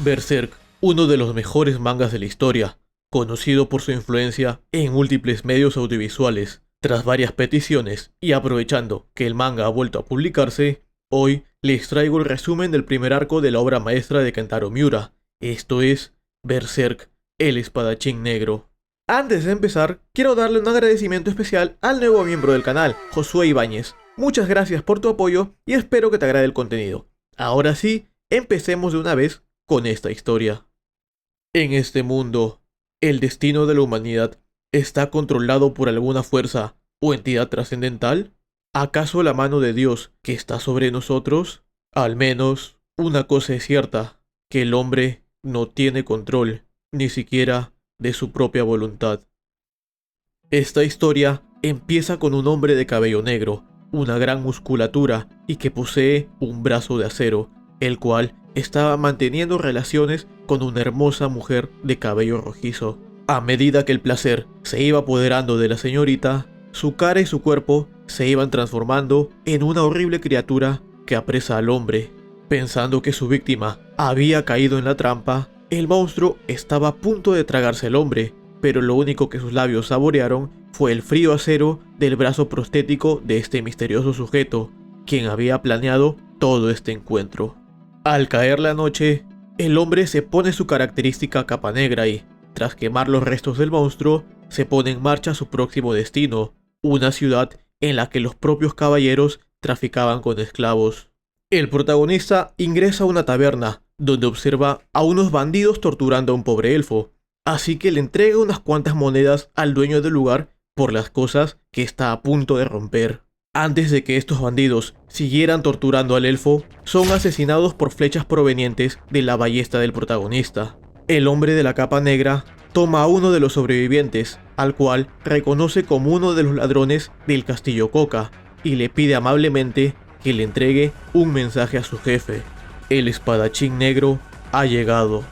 Berserk, uno de los mejores mangas de la historia, conocido por su influencia en múltiples medios audiovisuales. Tras varias peticiones y aprovechando que el manga ha vuelto a publicarse, hoy les traigo el resumen del primer arco de la obra maestra de Kentaro Miura, esto es Berserk, el espadachín negro. Antes de empezar, quiero darle un agradecimiento especial al nuevo miembro del canal, Josué Ibáñez. Muchas gracias por tu apoyo y espero que te agrade el contenido. Ahora sí, empecemos de una vez con esta historia. En este mundo, el destino de la humanidad está controlado por alguna fuerza o entidad trascendental. ¿Acaso la mano de Dios que está sobre nosotros? Al menos, una cosa es cierta, que el hombre no tiene control, ni siquiera de su propia voluntad. Esta historia empieza con un hombre de cabello negro, una gran musculatura y que posee un brazo de acero, el cual estaba manteniendo relaciones con una hermosa mujer de cabello rojizo. A medida que el placer se iba apoderando de la señorita, su cara y su cuerpo se iban transformando en una horrible criatura que apresa al hombre. Pensando que su víctima había caído en la trampa, el monstruo estaba a punto de tragarse al hombre, pero lo único que sus labios saborearon fue el frío acero del brazo prostético de este misterioso sujeto, quien había planeado todo este encuentro. Al caer la noche, el hombre se pone su característica capa negra y, tras quemar los restos del monstruo, se pone en marcha su próximo destino, una ciudad en la que los propios caballeros traficaban con esclavos. El protagonista ingresa a una taberna, donde observa a unos bandidos torturando a un pobre elfo, así que le entrega unas cuantas monedas al dueño del lugar por las cosas que está a punto de romper. Antes de que estos bandidos siguieran torturando al elfo, son asesinados por flechas provenientes de la ballesta del protagonista. El hombre de la capa negra toma a uno de los sobrevivientes, al cual reconoce como uno de los ladrones del castillo Coca, y le pide amablemente que le entregue un mensaje a su jefe. El espadachín negro ha llegado.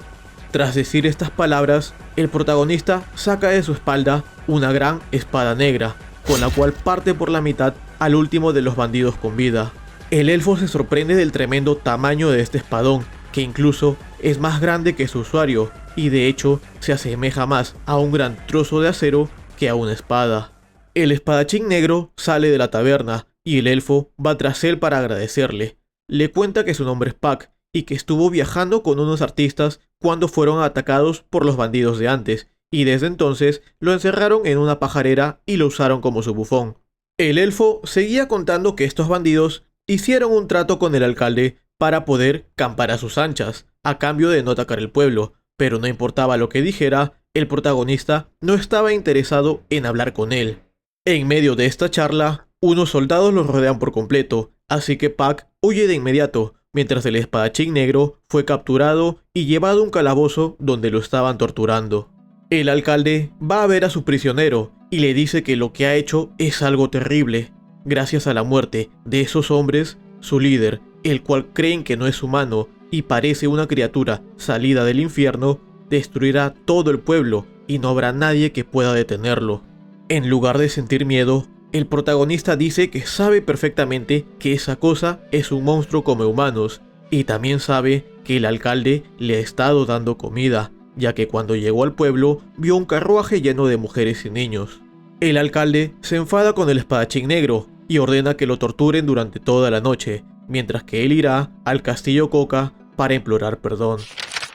Tras decir estas palabras, el protagonista saca de su espalda una gran espada negra, con la cual parte por la mitad al último de los bandidos con vida. El elfo se sorprende del tremendo tamaño de este espadón, que incluso es más grande que su usuario, y de hecho se asemeja más a un gran trozo de acero que a una espada. El espadachín negro sale de la taberna, y el elfo va tras él para agradecerle. Le cuenta que su nombre es Pac, y que estuvo viajando con unos artistas cuando fueron atacados por los bandidos de antes, y desde entonces lo encerraron en una pajarera y lo usaron como su bufón. El elfo seguía contando que estos bandidos hicieron un trato con el alcalde para poder campar a sus anchas, a cambio de no atacar el pueblo, pero no importaba lo que dijera, el protagonista no estaba interesado en hablar con él. En medio de esta charla, unos soldados los rodean por completo, así que Pac huye de inmediato, mientras el espadachín negro fue capturado y llevado a un calabozo donde lo estaban torturando. El alcalde va a ver a su prisionero y le dice que lo que ha hecho es algo terrible. Gracias a la muerte de esos hombres, su líder, el cual creen que no es humano y parece una criatura salida del infierno, destruirá todo el pueblo y no habrá nadie que pueda detenerlo. En lugar de sentir miedo, el protagonista dice que sabe perfectamente que esa cosa es un monstruo come humanos, y también sabe que el alcalde le ha estado dando comida, ya que cuando llegó al pueblo vio un carruaje lleno de mujeres y niños. El alcalde se enfada con el espadachín negro y ordena que lo torturen durante toda la noche, mientras que él irá al castillo Coca para implorar perdón.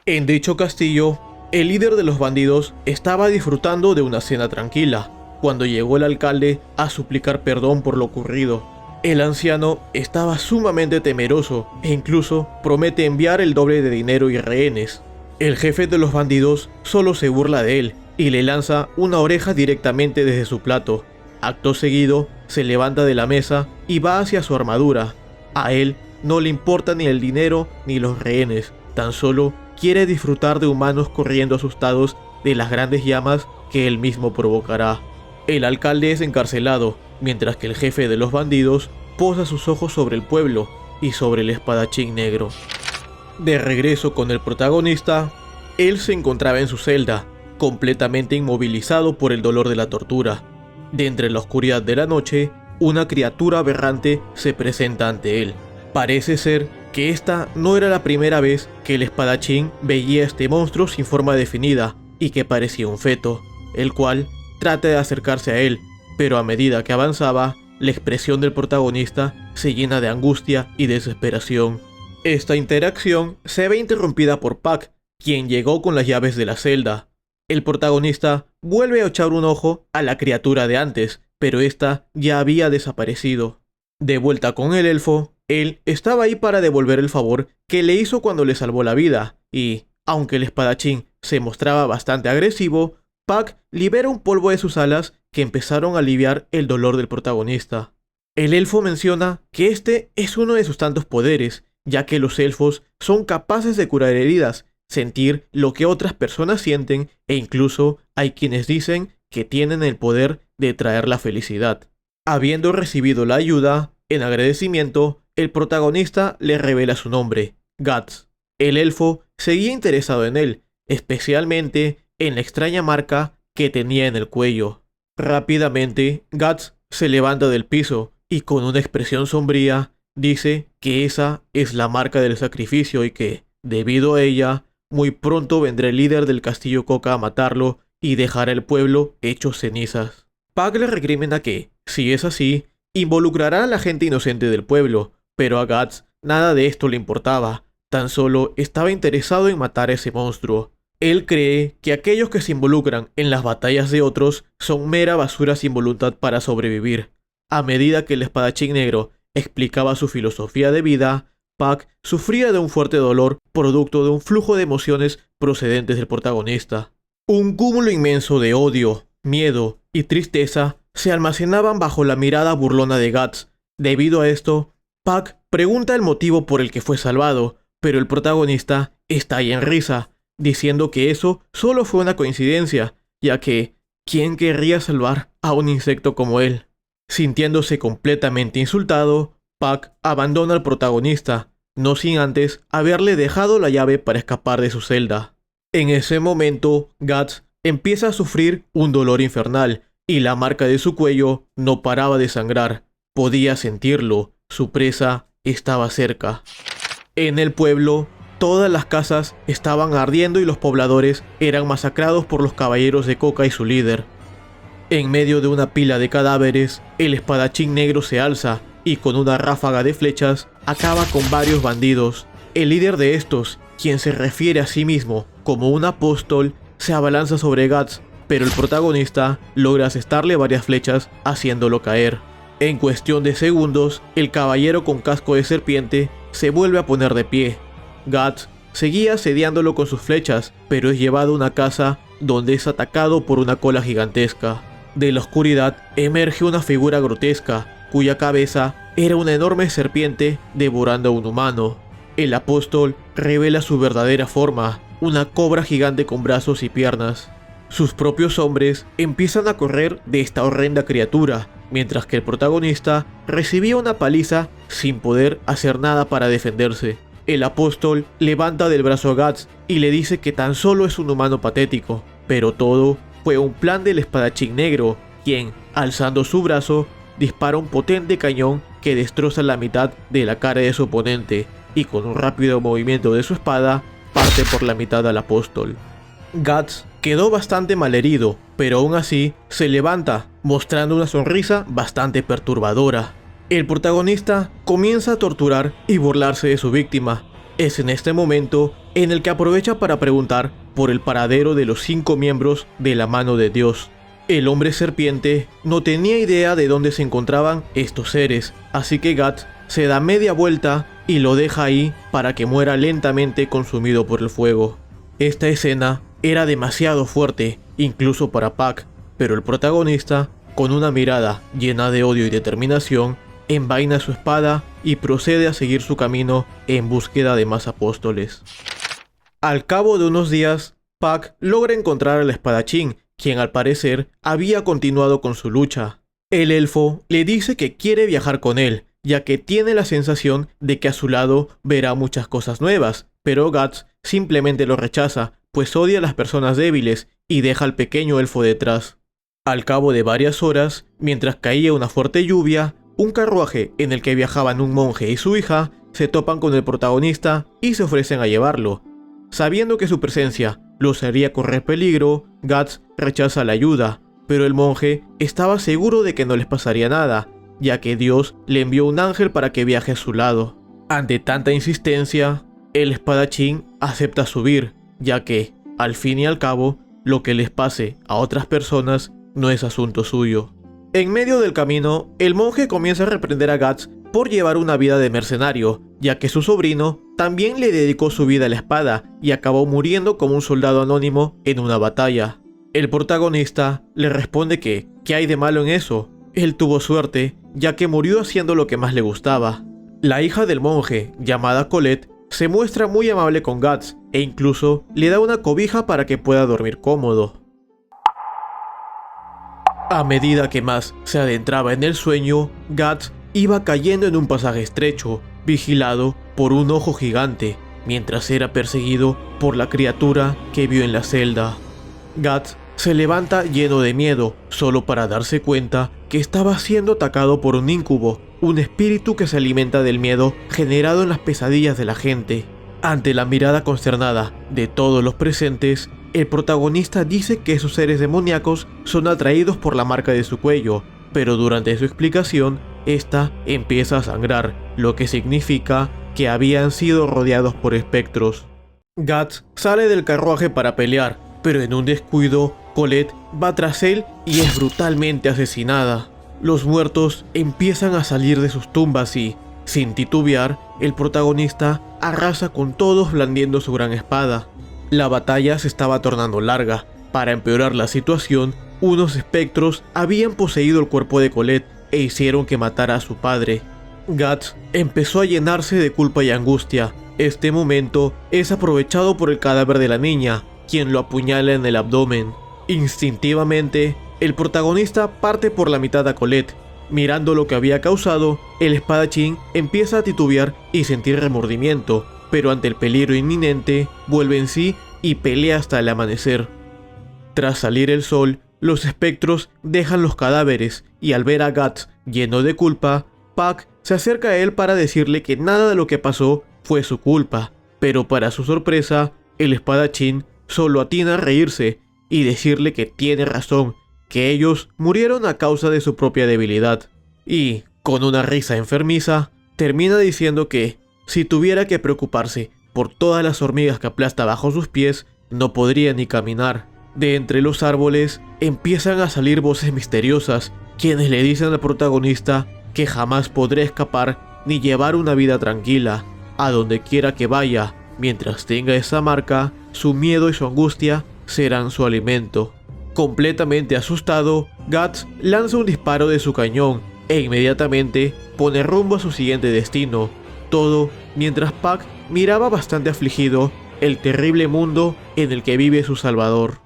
En dicho castillo, el líder de los bandidos estaba disfrutando de una cena tranquila, cuando llegó el alcalde a suplicar perdón por lo ocurrido. El anciano estaba sumamente temeroso e incluso promete enviar el doble de dinero y rehenes. El jefe de los bandidos solo se burla de él y le lanza una oreja directamente desde su plato. Acto seguido, se levanta de la mesa y va hacia su armadura. A él no le importa ni el dinero ni los rehenes, tan solo quiere disfrutar de humanos corriendo asustados de las grandes llamas que él mismo provocará. El alcalde es encarcelado, mientras que el jefe de los bandidos posa sus ojos sobre el pueblo y sobre el espadachín negro. De regreso con el protagonista, él se encontraba en su celda, completamente inmovilizado por el dolor de la tortura. De entre la oscuridad de la noche, una criatura aberrante se presenta ante él. Parece ser que esta no era la primera vez que el espadachín veía a este monstruo sin forma definida y que parecía un feto, el cual trata de acercarse a él, pero a medida que avanzaba, la expresión del protagonista se llena de angustia y desesperación. Esta interacción se ve interrumpida por Puck, quien llegó con las llaves de la celda. El protagonista vuelve a echar un ojo a la criatura de antes, pero esta ya había desaparecido. De vuelta con el elfo, él estaba ahí para devolver el favor que le hizo cuando le salvó la vida, y, aunque el espadachín se mostraba bastante agresivo, Puck libera un polvo de sus alas que empezaron a aliviar el dolor del protagonista. El elfo menciona que este es uno de sus tantos poderes, ya que los elfos son capaces de curar heridas, sentir lo que otras personas sienten e incluso hay quienes dicen que tienen el poder de traer la felicidad. Habiendo recibido la ayuda, en agradecimiento, el protagonista le revela su nombre, Guts. El elfo seguía interesado en él, especialmente en la extraña marca que tenía en el cuello. Rápidamente, Guts se levanta del piso y con una expresión sombría dice que esa es la marca del sacrificio y que, debido a ella, muy pronto vendrá el líder del castillo Coca a matarlo y dejará el pueblo hecho cenizas. Puck le recrimina que, si es así, involucrará a la gente inocente del pueblo, pero a Guts nada de esto le importaba, tan solo estaba interesado en matar a ese monstruo. Él cree que aquellos que se involucran en las batallas de otros son mera basura sin voluntad para sobrevivir. A medida que el espadachín negro explicaba su filosofía de vida, Puck sufría de un fuerte dolor producto de un flujo de emociones procedentes del protagonista. Un cúmulo inmenso de odio, miedo y tristeza se almacenaban bajo la mirada burlona de Guts. Debido a esto, Puck pregunta el motivo por el que fue salvado, pero el protagonista estalla en risa, diciendo que eso solo fue una coincidencia, ya que ¿quién querría salvar a un insecto como él? Sintiéndose completamente insultado, Puck abandona al protagonista, no sin antes haberle dejado la llave para escapar de su celda. En ese momento, Guts empieza a sufrir un dolor infernal y la marca de su cuello no paraba de sangrar. Podía sentirlo, su presa estaba cerca. En el pueblo, todas las casas estaban ardiendo y los pobladores eran masacrados por los caballeros de Coca y su líder. En medio de una pila de cadáveres, el espadachín negro se alza y con una ráfaga de flechas acaba con varios bandidos. El líder de estos, quien se refiere a sí mismo como un apóstol, se abalanza sobre Guts, pero el protagonista logra asestarle varias flechas haciéndolo caer. En cuestión de segundos, el caballero con casco de serpiente se vuelve a poner de pie. Guts seguía asediándolo con sus flechas, pero es llevado a una casa donde es atacado por una cola gigantesca. De la oscuridad emerge una figura grotesca, cuya cabeza era una enorme serpiente devorando a un humano. El apóstol revela su verdadera forma, una cobra gigante con brazos y piernas. Sus propios hombres empiezan a correr de esta horrenda criatura, mientras que el protagonista recibía una paliza sin poder hacer nada para defenderse. El apóstol levanta del brazo a Guts y le dice que tan solo es un humano patético, pero todo fue un plan del espadachín negro, quien, alzando su brazo, dispara un potente cañón que destroza la mitad de la cara de su oponente y con un rápido movimiento de su espada parte por la mitad al apóstol. Guts quedó bastante malherido, pero aún así se levanta, mostrando una sonrisa bastante perturbadora. El protagonista comienza a torturar y burlarse de su víctima. Es en este momento en el que aprovecha para preguntar por el paradero de los 5 miembros de la mano de Dios. El hombre serpiente no tenía idea de dónde se encontraban estos seres, así que Guts se da media vuelta y lo deja ahí para que muera lentamente consumido por el fuego. Esta escena era demasiado fuerte, incluso para Puck, pero el protagonista, con una mirada llena de odio y determinación, envaina su espada y procede a seguir su camino en búsqueda de más apóstoles. Al cabo de unos días, Puck logra encontrar al espadachín, quien al parecer había continuado con su lucha. El elfo le dice que quiere viajar con él, ya que tiene la sensación de que a su lado verá muchas cosas nuevas, pero Guts simplemente lo rechaza, pues odia a las personas débiles y deja al pequeño elfo detrás. Al cabo de varias horas, mientras caía una fuerte lluvia, un carruaje en el que viajaban un monje y su hija se topan con el protagonista y se ofrecen a llevarlo. Sabiendo que su presencia los haría correr peligro, Guts rechaza la ayuda, pero el monje estaba seguro de que no les pasaría nada, ya que Dios le envió un ángel para que viaje a su lado. Ante tanta insistencia, el espadachín acepta subir, ya que, al fin y al cabo, lo que les pase a otras personas no es asunto suyo. En medio del camino, el monje comienza a reprender a Guts por llevar una vida de mercenario, ya que su sobrino también le dedicó su vida a la espada y acabó muriendo como un soldado anónimo en una batalla. El protagonista le responde que, ¿qué hay de malo en eso? Él tuvo suerte, ya que murió haciendo lo que más le gustaba. La hija del monje, llamada Colette, se muestra muy amable con Guts e incluso le da una cobija para que pueda dormir cómodo. A medida que más se adentraba en el sueño, Guts iba cayendo en un pasaje estrecho, vigilado por un ojo gigante, mientras era perseguido por la criatura que vio en la celda. Guts se levanta lleno de miedo, solo para darse cuenta que estaba siendo atacado por un incubo, un espíritu que se alimenta del miedo generado en las pesadillas de la gente. Ante la mirada consternada de todos los presentes, el protagonista dice que esos seres demoníacos son atraídos por la marca de su cuello, pero durante su explicación, esta empieza a sangrar, lo que significa que habían sido rodeados por espectros. Guts sale del carruaje para pelear, pero en un descuido, Colette va tras él y es brutalmente asesinada. Los muertos empiezan a salir de sus tumbas y, sin titubear, el protagonista arrasa con todos blandiendo su gran espada. La batalla se estaba tornando larga. Para empeorar la situación, unos espectros habían poseído el cuerpo de Colette e hicieron que matara a su padre. Guts empezó a llenarse de culpa y angustia. Este momento es aprovechado por el cadáver de la niña, quien lo apuñala en el abdomen. Instintivamente, el protagonista parte por la mitad a Colette. Mirando lo que había causado, el espadachín empieza a titubear y sentir remordimiento, pero ante el peligro inminente, vuelve en sí y pelea hasta el amanecer. Tras salir el sol, los espectros dejan los cadáveres y al ver a Guts lleno de culpa, Puck se acerca a él para decirle que nada de lo que pasó fue su culpa, pero para su sorpresa, el espadachín solo atina a reírse y decirle que tiene razón, que ellos murieron a causa de su propia debilidad. Y, con una risa enfermiza, termina diciendo que, si tuviera que preocuparse por todas las hormigas que aplasta bajo sus pies, no podría ni caminar. De entre los árboles empiezan a salir voces misteriosas, quienes le dicen al protagonista que jamás podrá escapar ni llevar una vida tranquila. A donde quiera que vaya, mientras tenga esa marca, su miedo y su angustia serán su alimento. Completamente asustado, Guts lanza un disparo de su cañón e inmediatamente pone rumbo a su siguiente destino. Todo mientras Puck miraba bastante afligido el terrible mundo en el que vive su salvador.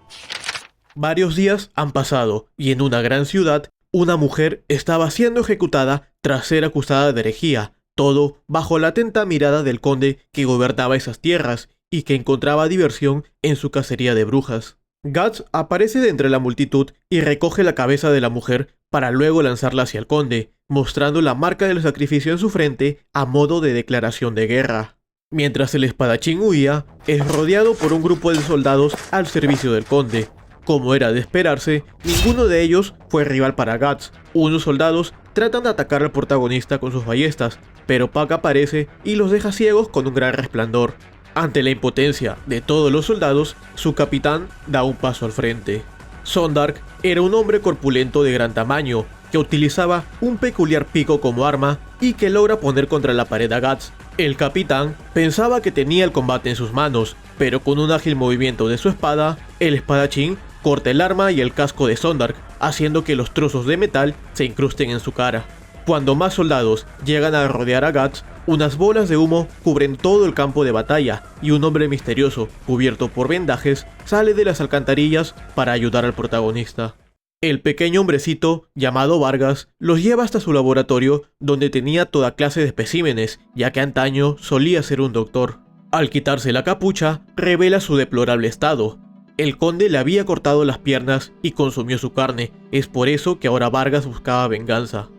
Varios días han pasado y en una gran ciudad, una mujer estaba siendo ejecutada tras ser acusada de herejía, todo bajo la atenta mirada del conde que gobernaba esas tierras y que encontraba diversión en su cacería de brujas. Guts aparece de entre la multitud y recoge la cabeza de la mujer para luego lanzarla hacia el conde, mostrando la marca del sacrificio en su frente a modo de declaración de guerra. Mientras el espadachín huía, es rodeado por un grupo de soldados al servicio del conde. Como era de esperarse, ninguno de ellos fue rival para Guts. Unos soldados tratan de atacar al protagonista con sus ballestas, pero Puck aparece y los deja ciegos con un gran resplandor. Ante la impotencia de todos los soldados, su capitán da un paso al frente. Sondark era un hombre corpulento de gran tamaño, que utilizaba un peculiar pico como arma y que logra poner contra la pared a Guts. El capitán pensaba que tenía el combate en sus manos, pero con un ágil movimiento de su espada, el espadachín corta el arma y el casco de Sondark, haciendo que los trozos de metal se incrusten en su cara. Cuando más soldados llegan a rodear a Guts, unas bolas de humo cubren todo el campo de batalla y un hombre misterioso, cubierto por vendajes, sale de las alcantarillas para ayudar al protagonista. El pequeño hombrecito, llamado Vargas, los lleva hasta su laboratorio donde tenía toda clase de especímenes, ya que antaño solía ser un doctor. Al quitarse la capucha, revela su deplorable estado. El conde le había cortado las piernas y consumió su carne, es por eso que ahora Vargas buscaba venganza.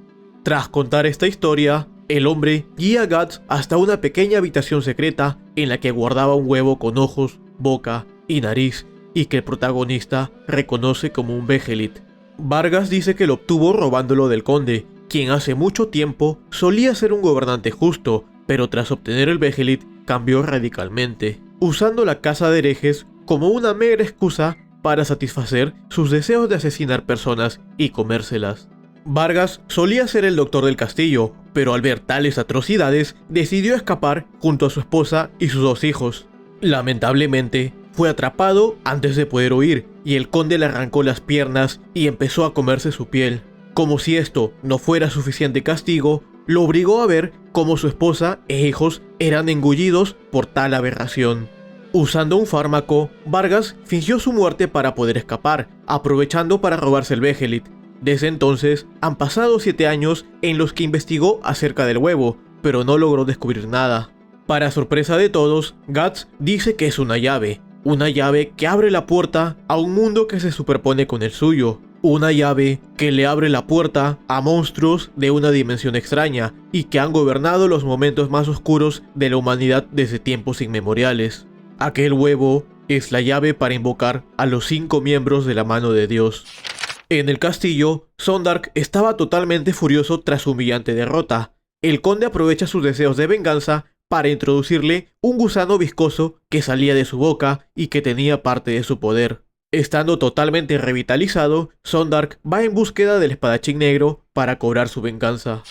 Tras contar esta historia, El hombre guía a Guts hasta una pequeña habitación secreta en la que guardaba un huevo con ojos, boca y nariz, y que el protagonista reconoce como un Behelit. Vargas dice que lo obtuvo robándolo del conde, quien hace mucho tiempo solía ser un gobernante justo, pero tras obtener el Behelit cambió radicalmente, usando la casa de herejes como una mera excusa para satisfacer sus deseos de asesinar personas y comérselas. Vargas solía ser el doctor del castillo, pero al ver tales atrocidades decidió escapar junto a su esposa y sus 2 hijos. Lamentablemente, fue atrapado antes de poder huir y el conde le arrancó las piernas y empezó a comerse su piel. Como si esto no fuera suficiente castigo, lo obligó a ver cómo su esposa e hijos eran engullidos por tal aberración. Usando un fármaco, Vargas fingió su muerte para poder escapar, aprovechando para robarse el Behelit. Desde entonces, han pasado 7 años en los que investigó acerca del huevo, pero no logró descubrir nada. Para sorpresa de todos, Guts dice que es una llave que abre la puerta a un mundo que se superpone con el suyo. Una llave que le abre la puerta a monstruos de una dimensión extraña y que han gobernado los momentos más oscuros de la humanidad desde tiempos inmemoriales. Aquel huevo es la llave para invocar a los 5 miembros de la mano de Dios. En el castillo, Sondark estaba totalmente furioso tras su humillante derrota. El conde aprovecha sus deseos de venganza para introducirle un gusano viscoso que salía de su boca y que tenía parte de su poder. Estando totalmente revitalizado, Sondark va en búsqueda del espadachín negro para cobrar su venganza.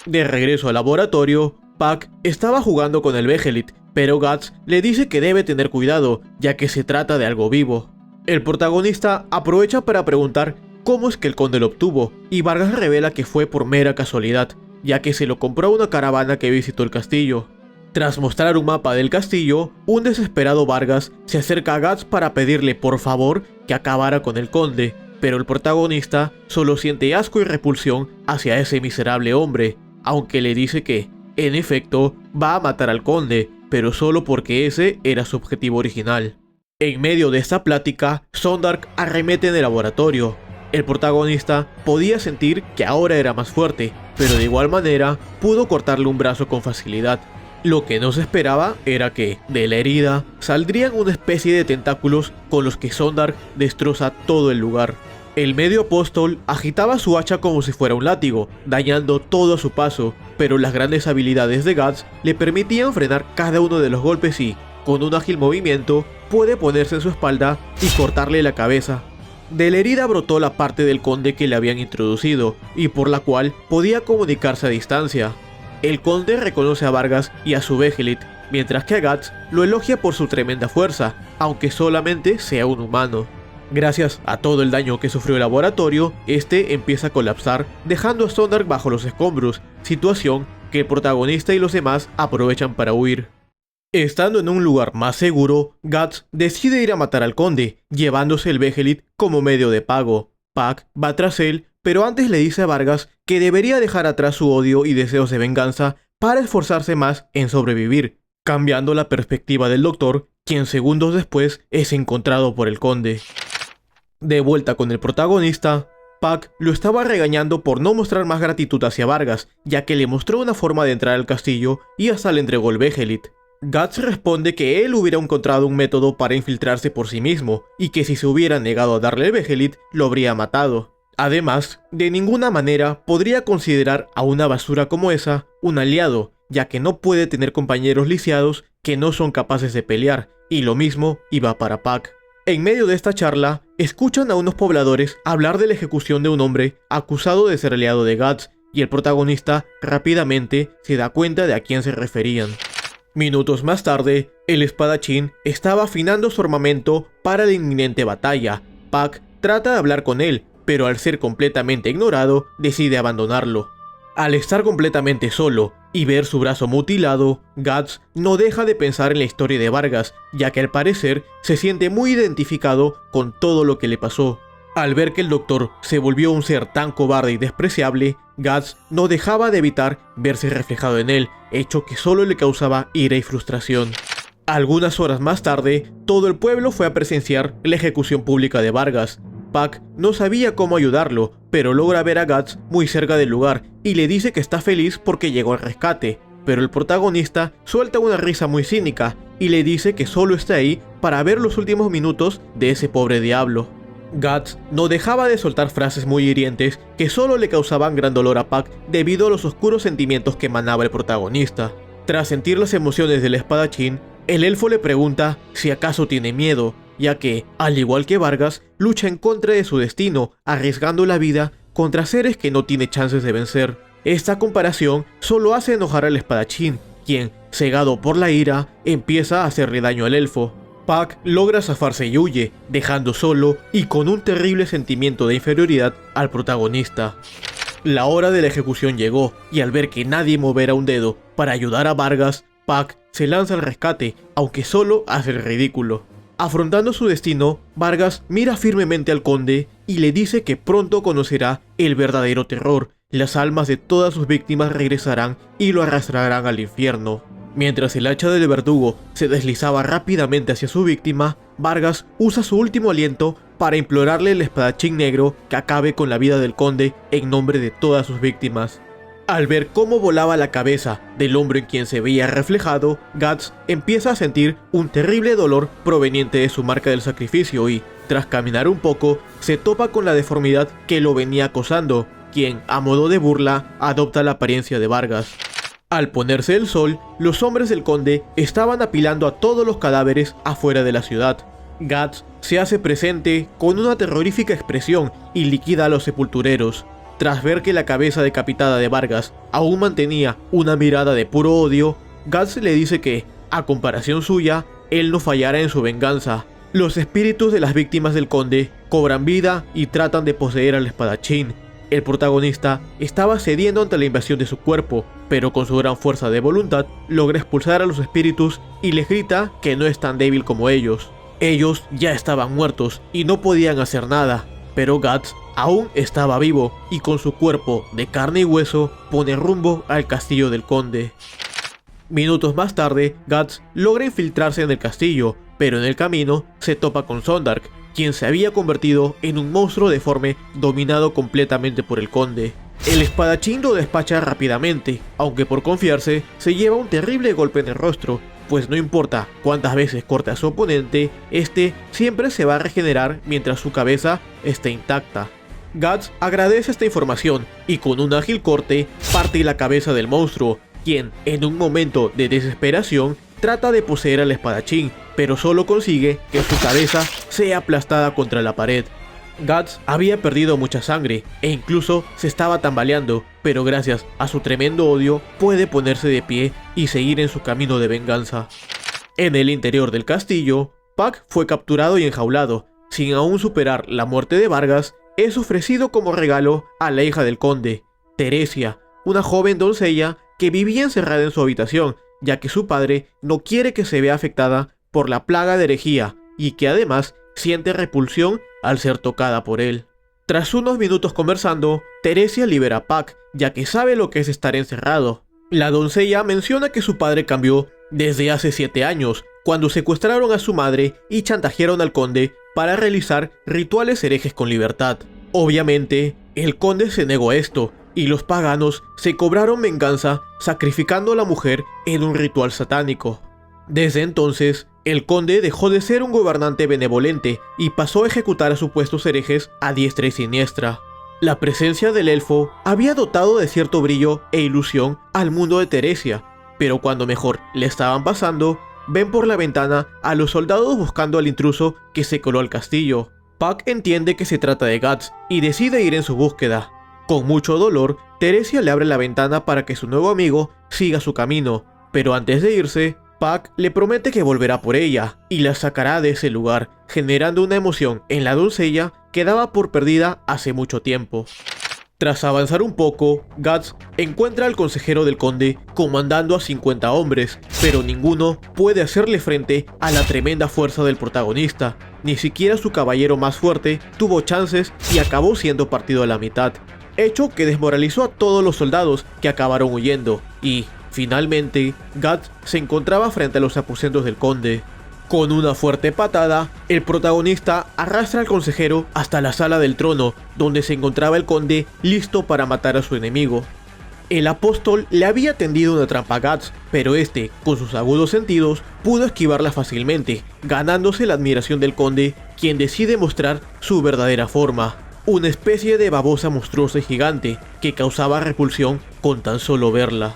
De regreso al laboratorio, Puck estaba jugando con el Behelit, pero Guts le dice que debe tener cuidado, ya que se trata de algo vivo. El protagonista aprovecha para preguntar cómo es que el conde lo obtuvo, y Vargas revela que fue por mera casualidad, ya que se lo compró a una caravana que visitó el castillo. Tras mostrar un mapa del castillo, un desesperado Vargas se acerca a Guts para pedirle por favor que acabara con el conde, pero el protagonista solo siente asco y repulsión hacia ese miserable hombre, aunque le dice que, en efecto, va a matar al conde, pero solo porque ese era su objetivo original. En medio de esta plática, Sondark arremete en el laboratorio. El protagonista podía sentir que ahora era más fuerte, pero de igual manera pudo cortarle un brazo con facilidad. Lo que no se esperaba era que, de la herida, saldrían una especie de tentáculos con los que Sondark destroza todo el lugar. El medio apóstol agitaba su hacha como si fuera un látigo, dañando todo a su paso, pero las grandes habilidades de Guts le permitían frenar cada uno de los golpes y, con un ágil movimiento, puede ponerse en su espalda y cortarle la cabeza. De la herida brotó la parte del conde que le habían introducido, y por la cual podía comunicarse a distancia. El conde reconoce a Vargas y a su Behelit, mientras que a Guts lo elogia por su tremenda fuerza, aunque solamente sea un humano. Gracias a todo el daño que sufrió el laboratorio, este empieza a colapsar, dejando a Sondark bajo los escombros, situación que el protagonista y los demás aprovechan para huir. Estando en un lugar más seguro, Guts decide ir a matar al conde, llevándose el Behelit como medio de pago. Puck va tras él, pero antes le dice a Vargas que debería dejar atrás su odio y deseos de venganza para esforzarse más en sobrevivir, cambiando la perspectiva del doctor, quien segundos después es encontrado por el conde. De vuelta con el protagonista, Puck lo estaba regañando por no mostrar más gratitud hacia Vargas, ya que le mostró una forma de entrar al castillo y hasta le entregó el Behelit. Guts responde que él hubiera encontrado un método para infiltrarse por sí mismo, y que si se hubiera negado a darle el Behelit, lo habría matado. Además, de ninguna manera podría considerar a una basura como esa un aliado, ya que no puede tener compañeros lisiados que no son capaces de pelear, y lo mismo iba para Puck. En medio de esta charla, escuchan a unos pobladores hablar de la ejecución de un hombre acusado de ser aliado de Guts, y el protagonista rápidamente se da cuenta de a quién se referían. Minutos más tarde, el espadachín estaba afinando su armamento para la inminente batalla. Puck trata de hablar con él, pero al ser completamente ignorado, decide abandonarlo. Al estar completamente solo y ver su brazo mutilado, Guts no deja de pensar en la historia de Vargas, ya que al parecer se siente muy identificado con todo lo que le pasó. Al ver que el doctor se volvió un ser tan cobarde y despreciable, Guts no dejaba de evitar verse reflejado en él, hecho que solo le causaba ira y frustración. Algunas horas más tarde, todo el pueblo fue a presenciar la ejecución pública de Vargas. Puck no sabía cómo ayudarlo, pero logra ver a Guts muy cerca del lugar y le dice que está feliz porque llegó al rescate, pero el protagonista suelta una risa muy cínica y le dice que solo está ahí para ver los últimos minutos de ese pobre diablo. Guts no dejaba de soltar frases muy hirientes que solo le causaban gran dolor a Puck debido a los oscuros sentimientos que emanaba el protagonista. Tras sentir las emociones del espadachín, el elfo le pregunta si acaso tiene miedo, ya que, al igual que Vargas, lucha en contra de su destino, arriesgando la vida contra seres que no tiene chances de vencer. Esta comparación solo hace enojar al espadachín, quien, cegado por la ira, empieza a hacerle daño al elfo. Puck logra zafarse y huye, dejando solo y con un terrible sentimiento de inferioridad al protagonista. La hora de la ejecución llegó, y al ver que nadie moverá un dedo para ayudar a Vargas, Puck se lanza al rescate, aunque solo hace el ridículo. Afrontando su destino, Vargas mira firmemente al conde y le dice que pronto conocerá el verdadero terror. Las almas de todas sus víctimas regresarán y lo arrastrarán al infierno. Mientras el hacha del verdugo se deslizaba rápidamente hacia su víctima, Vargas usa su último aliento para implorarle al espadachín negro que acabe con la vida del conde en nombre de todas sus víctimas. Al ver cómo volaba la cabeza del hombre en quien se veía reflejado, Guts empieza a sentir un terrible dolor proveniente de su marca del sacrificio y, tras caminar un poco, se topa con la deformidad que lo venía acosando, quien, a modo de burla, adopta la apariencia de Vargas. Al ponerse el sol, los hombres del conde estaban apilando a todos los cadáveres afuera de la ciudad. Guts se hace presente con una terrorífica expresión y liquida a los sepultureros. Tras ver que la cabeza decapitada de Vargas aún mantenía una mirada de puro odio, Guts le dice que, a comparación suya, él no fallará en su venganza. Los espíritus de las víctimas del conde cobran vida y tratan de poseer al espadachín. El protagonista estaba cediendo ante la invasión de su cuerpo, pero con su gran fuerza de voluntad logra expulsar a los espíritus y les grita que no es tan débil como ellos. Ellos ya estaban muertos y no podían hacer nada, pero Guts aún estaba vivo y con su cuerpo de carne y hueso pone rumbo al castillo del conde. Minutos más tarde, Guts logra infiltrarse en el castillo, pero en el camino se topa con Sondark, quien se había convertido en un monstruo deforme dominado completamente por el conde. El espadachín lo despacha rápidamente, aunque por confiarse se lleva un terrible golpe en el rostro, pues no importa cuántas veces corte a su oponente, este siempre se va a regenerar mientras su cabeza esté intacta. Guts agradece esta información y con un ágil corte parte la cabeza del monstruo, quien en un momento de desesperación trata de poseer al espadachín, pero solo consigue que su cabeza sea aplastada contra la pared. Guts había perdido mucha sangre e incluso se estaba tambaleando, pero gracias a su tremendo odio puede ponerse de pie y seguir en su camino de venganza. En el interior del castillo, Puck fue capturado y enjaulado. Sin aún superar la muerte de Vargas, es ofrecido como regalo a la hija del conde, Teresia, una joven doncella que vivía encerrada en su habitación, ya que su padre no quiere que se vea afectada por la plaga de herejía y que además siente repulsión al ser tocada por él. Tras unos minutos conversando, Teresia libera a Puck, ya que sabe lo que es estar encerrado. La doncella menciona que su padre cambió desde hace 7 años, cuando secuestraron a su madre y chantajearon al conde para realizar rituales herejes con libertad. Obviamente, el conde se negó a esto, y los paganos se cobraron venganza sacrificando a la mujer en un ritual satánico. Desde entonces, el conde dejó de ser un gobernante benevolente y pasó a ejecutar a supuestos herejes a diestra y siniestra. La presencia del elfo había dotado de cierto brillo e ilusión al mundo de Teresia, pero cuando mejor le estaban pasando, ven por la ventana a los soldados buscando al intruso que se coló al castillo. Puck entiende que se trata de Guts y decide ir en su búsqueda. Con mucho dolor, Teresia le abre la ventana para que su nuevo amigo siga su camino, pero antes de irse, Puck le promete que volverá por ella y la sacará de ese lugar, generando una emoción en la doncella que daba por perdida hace mucho tiempo. Tras avanzar un poco, Guts encuentra al consejero del conde comandando a 50 hombres, pero ninguno puede hacerle frente a la tremenda fuerza del protagonista. Ni siquiera su caballero más fuerte tuvo chances y acabó siendo partido a la mitad, hecho que desmoralizó a todos los soldados que acabaron huyendo y, finalmente, Guts se encontraba frente a los aposentos del conde. Con una fuerte patada, el protagonista arrastra al consejero hasta la sala del trono, donde se encontraba el conde listo para matar a su enemigo. El apóstol le había tendido una trampa a Guts, pero este, con sus agudos sentidos, pudo esquivarla fácilmente, ganándose la admiración del conde, quien decide mostrar su verdadera forma, una especie de babosa monstruosa y gigante que causaba repulsión con tan solo verla.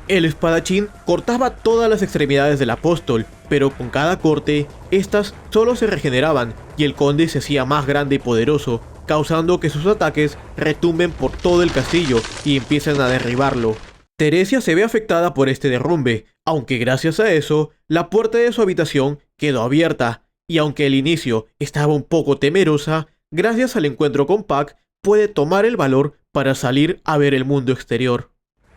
El espadachín cortaba todas las extremidades del apóstol, pero con cada corte, estas solo se regeneraban y el conde se hacía más grande y poderoso, causando que sus ataques retumben por todo el castillo y empiezan a derribarlo. Teresia se ve afectada por este derrumbe, aunque gracias a eso, la puerta de su habitación quedó abierta, y aunque al inicio estaba un poco temerosa, gracias al encuentro con Puck, puede tomar el valor para salir a ver el mundo exterior.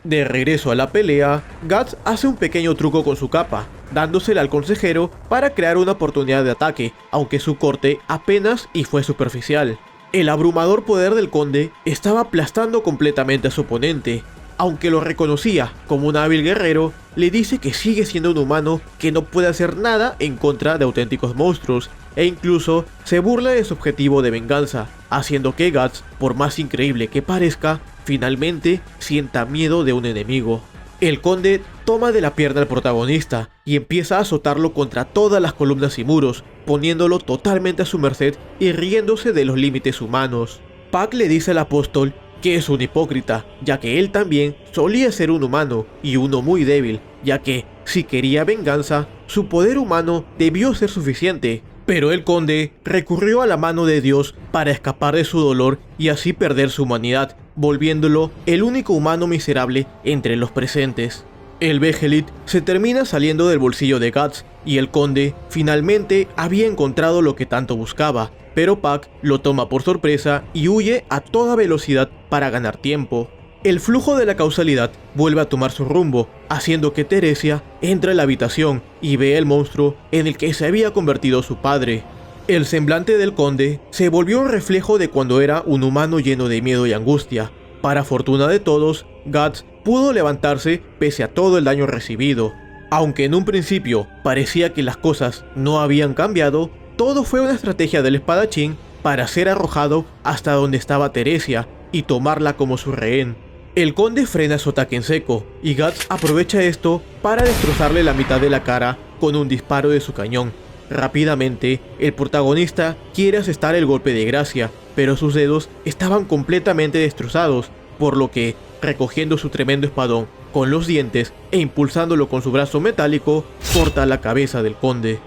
De regreso a la pelea, Guts hace un pequeño truco con su capa, dándosela al consejero para crear una oportunidad de ataque, aunque su corte apenas y fue superficial. El abrumador poder del conde estaba aplastando completamente a su oponente. Aunque lo reconocía como un hábil guerrero, le dice que sigue siendo un humano que no puede hacer nada en contra de auténticos monstruos, e incluso se burla de su objetivo de venganza, haciendo que Guts, por más increíble que parezca, finalmente sienta miedo de un enemigo. El conde toma de la pierna al protagonista y empieza a azotarlo contra todas las columnas y muros, poniéndolo totalmente a su merced y riéndose de los límites humanos. Puck le dice al apóstol que es un hipócrita, ya que él también solía ser un humano y uno muy débil, ya que, si quería venganza, su poder humano debió ser suficiente. Pero el conde recurrió a la mano de Dios para escapar de su dolor y así perder su humanidad, volviéndolo el único humano miserable entre los presentes. El Behelit se termina saliendo del bolsillo de Guts y el conde finalmente había encontrado lo que tanto buscaba, pero Puck lo toma por sorpresa y huye a toda velocidad para ganar tiempo. El flujo de la causalidad vuelve a tomar su rumbo, haciendo que Teresia entre a la habitación y ve el monstruo en el que se había convertido su padre. El semblante del conde se volvió un reflejo de cuando era un humano lleno de miedo y angustia. Para fortuna de todos, Guts pudo levantarse pese a todo el daño recibido. Aunque en un principio parecía que las cosas no habían cambiado, todo fue una estrategia del espadachín para ser arrojado hasta donde estaba Teresia y tomarla como su rehén. El conde frena su ataque en seco y Guts aprovecha esto para destrozarle la mitad de la cara con un disparo de su cañón. Rápidamente, el protagonista quiere asestar el golpe de gracia, pero sus dedos estaban completamente destrozados, por lo que, recogiendo su tremendo espadón con los dientes e impulsándolo con su brazo metálico, corta la cabeza del conde.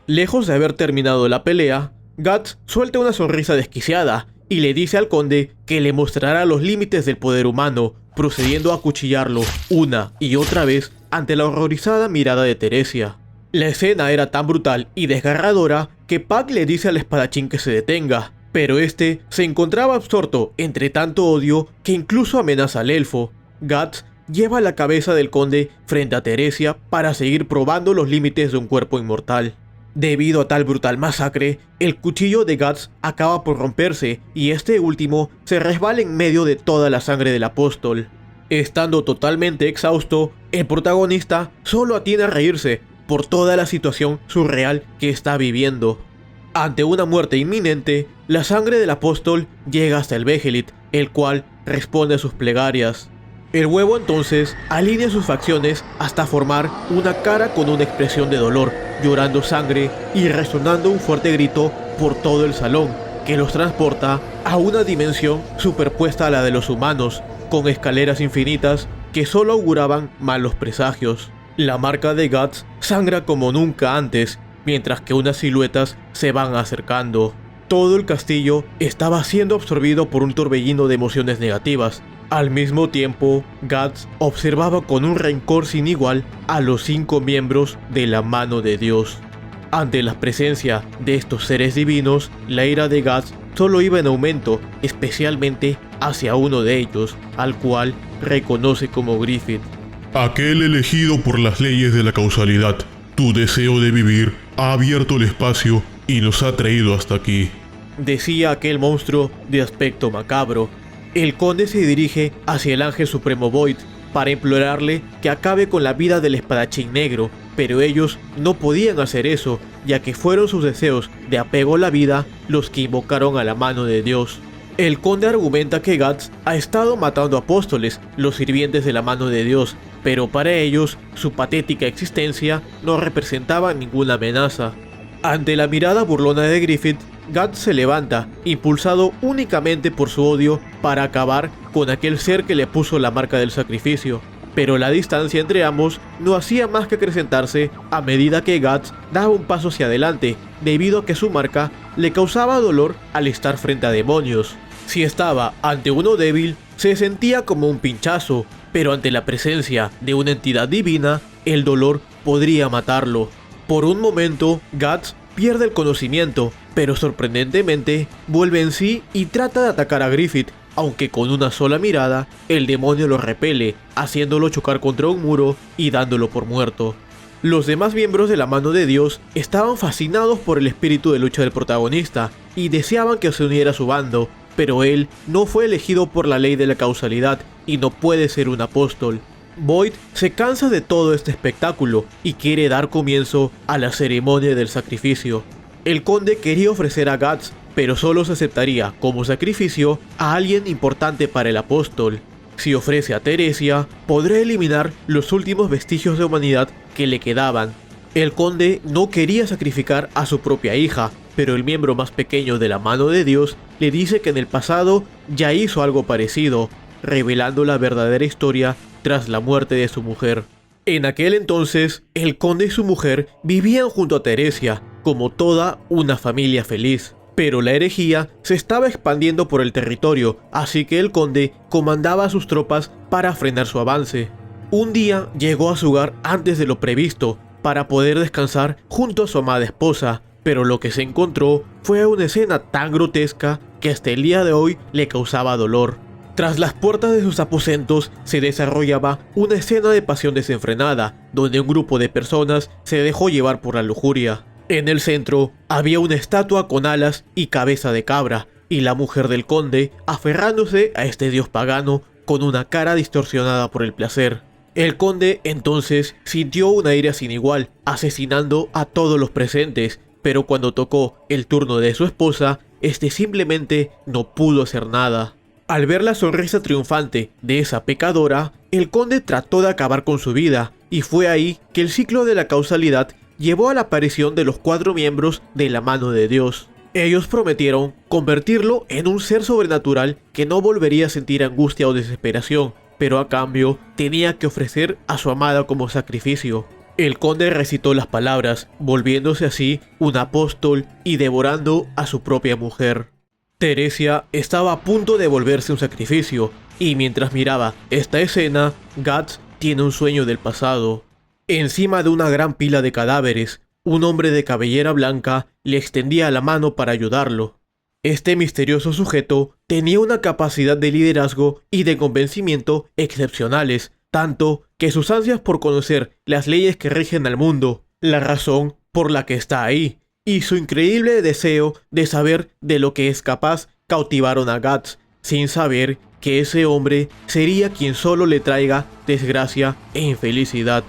Lejos de haber terminado la pelea, Guts suelta una sonrisa desquiciada y le dice al conde que le mostrará los límites del poder humano, procediendo a acuchillarlo una y otra vez ante la horrorizada mirada de Teresia. La escena era tan brutal y desgarradora que Puck le dice al espadachín que se detenga, pero este se encontraba absorto entre tanto odio que incluso amenaza al elfo. Guts lleva la cabeza del conde frente a Teresia para seguir probando los límites de un cuerpo inmortal. Debido a tal brutal masacre, el cuchillo de Guts acaba por romperse y este último se resbala en medio de toda la sangre del apóstol. Estando totalmente exhausto, el protagonista solo atiene a reírse por toda la situación surreal que está viviendo. Ante una muerte inminente, la sangre del apóstol llega hasta el Behelit, el cual responde a sus plegarias. El huevo entonces alinea sus facciones hasta formar una cara con una expresión de dolor, llorando sangre y resonando un fuerte grito por todo el salón, que los transporta a una dimensión superpuesta a la de los humanos, con escaleras infinitas que solo auguraban malos presagios. La marca de Guts sangra como nunca antes, mientras que unas siluetas se van acercando. Todo el castillo estaba siendo absorbido por un torbellino de emociones negativas. Al mismo tiempo, Guts observaba con un rencor sin igual a los 5 miembros de la mano de Dios. Ante la presencia de estos seres divinos, la ira de Guts solo iba en aumento, especialmente hacia uno de ellos, al cual reconoce como Griffith. Aquel elegido por las leyes de la causalidad, tu deseo de vivir ha abierto el espacio y nos ha traído hasta aquí, decía aquel monstruo de aspecto macabro. El conde se dirige hacia el ángel supremo Void, para implorarle que acabe con la vida del espadachín negro, pero ellos no podían hacer eso, ya que fueron sus deseos de apego a la vida los que invocaron a la mano de Dios. El conde argumenta que Guts ha estado matando apóstoles, los sirvientes de la mano de Dios, pero para ellos su patética existencia no representaba ninguna amenaza. Ante la mirada burlona de Griffith, Guts se levanta, impulsado únicamente por su odio para acabar con aquel ser que le puso la marca del sacrificio. Pero la distancia entre ambos no hacía más que acrecentarse a medida que Guts daba un paso hacia adelante, debido a que su marca le causaba dolor al estar frente a demonios. Si estaba ante uno débil, se sentía como un pinchazo, pero ante la presencia de una entidad divina, el dolor podría matarlo. Por un momento, Guts pierde el conocimiento, pero sorprendentemente vuelve en sí y trata de atacar a Griffith, aunque con una sola mirada, el demonio lo repele, haciéndolo chocar contra un muro y dándolo por muerto. Los demás miembros de la mano de Dios estaban fascinados por el espíritu de lucha del protagonista y deseaban que se uniera a su bando, pero él no fue elegido por la ley de la causalidad y no puede ser un apóstol. Boyd se cansa de todo este espectáculo y quiere dar comienzo a la ceremonia del sacrificio. El conde quería ofrecer a Guts, pero solo se aceptaría como sacrificio a alguien importante para el apóstol. Si ofrece a Teresia, podrá eliminar los últimos vestigios de humanidad que le quedaban. El conde no quería sacrificar a su propia hija, pero el miembro más pequeño de la mano de Dios le dice que en el pasado ya hizo algo parecido, revelando la verdadera historia tras la muerte de su mujer. En aquel entonces, el conde y su mujer vivían junto a Teresia, como toda una familia feliz. Pero la herejía se estaba expandiendo por el territorio, así que el conde comandaba a sus tropas para frenar su avance. Un día llegó a su hogar antes de lo previsto, para poder descansar junto a su amada esposa, pero lo que se encontró fue una escena tan grotesca que hasta el día de hoy le causaba dolor. Tras las puertas de sus aposentos se desarrollaba una escena de pasión desenfrenada, donde un grupo de personas se dejó llevar por la lujuria. En el centro había una estatua con alas y cabeza de cabra, y la mujer del conde aferrándose a este dios pagano con una cara distorsionada por el placer. El conde entonces sintió una ira sin igual, asesinando a todos los presentes, pero cuando tocó el turno de su esposa, este simplemente no pudo hacer nada. Al ver la sonrisa triunfante de esa pecadora, el conde trató de acabar con su vida, y fue ahí que el ciclo de la causalidad llevó a la aparición de los 4 miembros de la mano de Dios. Ellos prometieron convertirlo en un ser sobrenatural que no volvería a sentir angustia o desesperación, pero a cambio tenía que ofrecer a su amada como sacrificio. El conde recitó las palabras, volviéndose así un apóstol y devorando a su propia mujer. Teresia estaba a punto de volverse un sacrificio, y mientras miraba esta escena, Guts tiene un sueño del pasado. Encima de una gran pila de cadáveres, un hombre de cabellera blanca le extendía la mano para ayudarlo. Este misterioso sujeto tenía una capacidad de liderazgo y de convencimiento excepcionales, tanto que sus ansias por conocer las leyes que rigen al mundo, la razón por la que está ahí, y su increíble deseo de saber de lo que es capaz cautivaron a Guts, sin saber que ese hombre sería quien solo le traiga desgracia e infelicidad.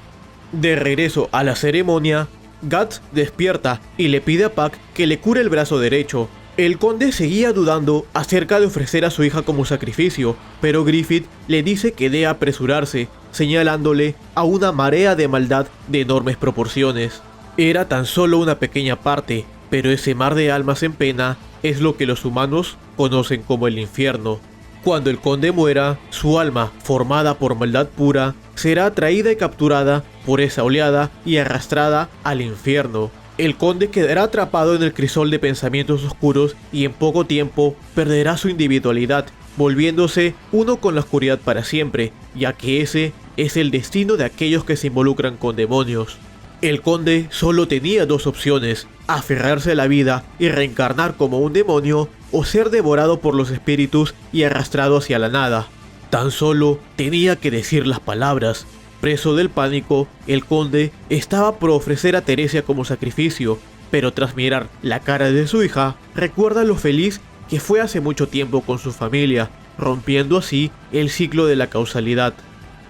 De regreso a la ceremonia, Guts despierta y le pide a Puck que le cure el brazo derecho. El conde seguía dudando acerca de ofrecer a su hija como sacrificio, pero Griffith le dice que debe apresurarse, señalándole a una marea de maldad de enormes proporciones. Era tan solo una pequeña parte, pero ese mar de almas en pena es lo que los humanos conocen como el infierno. Cuando el conde muera, su alma, formada por maldad pura, será atraída y capturada por esa oleada y arrastrada al infierno. El conde quedará atrapado en el crisol de pensamientos oscuros y en poco tiempo perderá su individualidad, volviéndose uno con la oscuridad para siempre, ya que ese es el destino de aquellos que se involucran con demonios. El conde solo tenía 2 opciones: aferrarse a la vida y reencarnar como un demonio, o ser devorado por los espíritus y arrastrado hacia la nada. Tan solo tenía que decir las palabras. Preso del pánico, el conde estaba por ofrecer a Teresia como sacrificio, pero tras mirar la cara de su hija, recuerda lo feliz que fue hace mucho tiempo con su familia, rompiendo así el ciclo de la causalidad.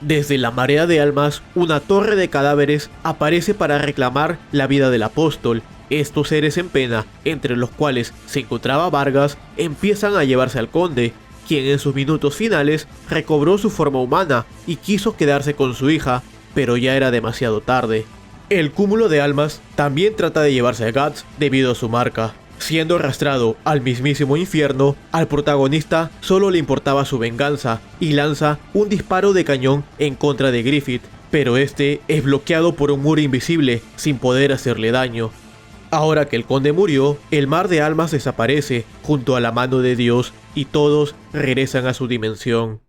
Desde la marea de almas, una torre de cadáveres aparece para reclamar la vida del apóstol. Estos seres en pena, entre los cuales se encontraba Vargas, empiezan a llevarse al conde, quien en sus minutos finales recobró su forma humana y quiso quedarse con su hija, pero ya era demasiado tarde. El cúmulo de almas también trata de llevarse a Guts debido a su marca. Siendo arrastrado al mismísimo infierno, al protagonista solo le importaba su venganza y lanza un disparo de cañón en contra de Griffith, pero este es bloqueado por un muro invisible sin poder hacerle daño. Ahora que el conde murió, el mar de almas desaparece junto a la mano de Dios y todos regresan a su dimensión.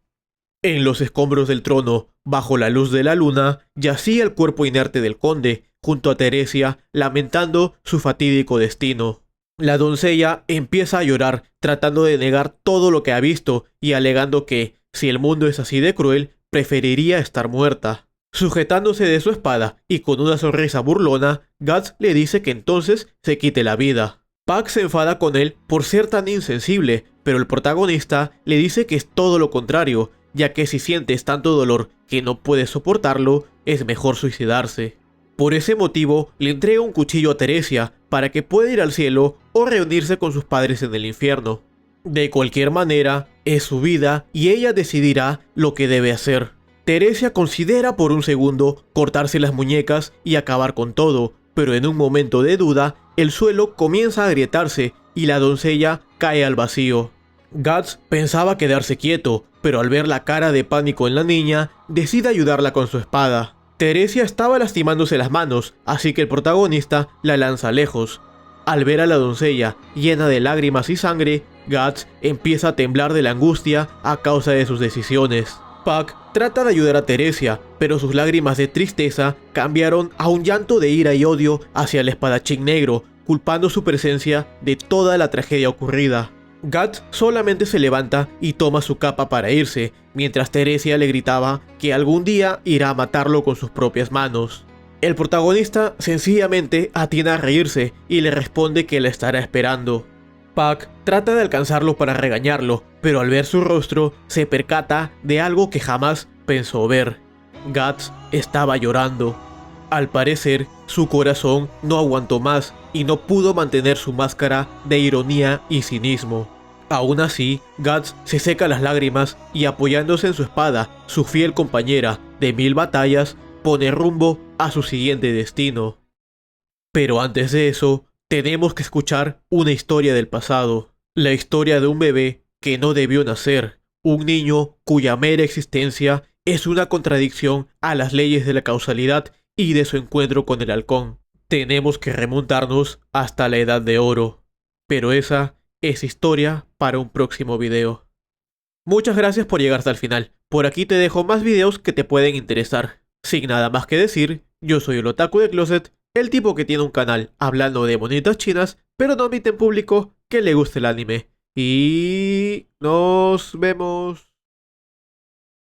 En los escombros del trono, bajo la luz de la luna, yacía el cuerpo inerte del conde, junto a Teresia, lamentando su fatídico destino. La doncella empieza a llorar, tratando de negar todo lo que ha visto y alegando que, si el mundo es así de cruel, preferiría estar muerta. Sujetándose de su espada y con una sonrisa burlona, Guts le dice que entonces se quite la vida. Puck se enfada con él por ser tan insensible, pero el protagonista le dice que es todo lo contrario, ya que si sientes tanto dolor que no puedes soportarlo, es mejor suicidarse. Por ese motivo, le entrega un cuchillo a Teresia para que pueda ir al cielo o reunirse con sus padres en el infierno. De cualquier manera, es su vida y ella decidirá lo que debe hacer. Teresia considera por un segundo cortarse las muñecas y acabar con todo, pero en un momento de duda, el suelo comienza a agrietarse y la doncella cae al vacío. Guts pensaba quedarse quieto, pero al ver la cara de pánico en la niña, decide ayudarla con su espada. Teresia estaba lastimándose las manos, así que el protagonista la lanza lejos. Al ver a la doncella llena de lágrimas y sangre, Guts empieza a temblar de la angustia a causa de sus decisiones. Puck trata de ayudar a Teresia, pero sus lágrimas de tristeza cambiaron a un llanto de ira y odio hacia el espadachín negro, culpando su presencia de toda la tragedia ocurrida. Guts solamente se levanta y toma su capa para irse, mientras Teresia le gritaba que algún día irá a matarlo con sus propias manos. El protagonista sencillamente atina a reírse y le responde que la estará esperando. Puck trata de alcanzarlo para regañarlo, pero al ver su rostro se percata de algo que jamás pensó ver. Guts estaba llorando. Al parecer, su corazón no aguantó más y no pudo mantener su máscara de ironía y cinismo. Aún así, Guts se seca las lágrimas y apoyándose en su espada, su fiel compañera de 1000 batallas, pone rumbo a su siguiente destino. Pero antes de eso, tenemos que escuchar una historia del pasado. La historia de un bebé que no debió nacer, un niño cuya mera existencia es una contradicción a las leyes de la causalidad y de su encuentro con el halcón. Tenemos que remontarnos hasta la Edad de Oro. Pero esa es historia para un próximo video. Muchas gracias por llegar hasta el final. Por aquí te dejo más videos que te pueden interesar. Sin nada más que decir, yo soy el Otaku de Closet, el tipo que tiene un canal hablando de monitas chinas, pero no admite en público que le guste el anime. Y nos vemos.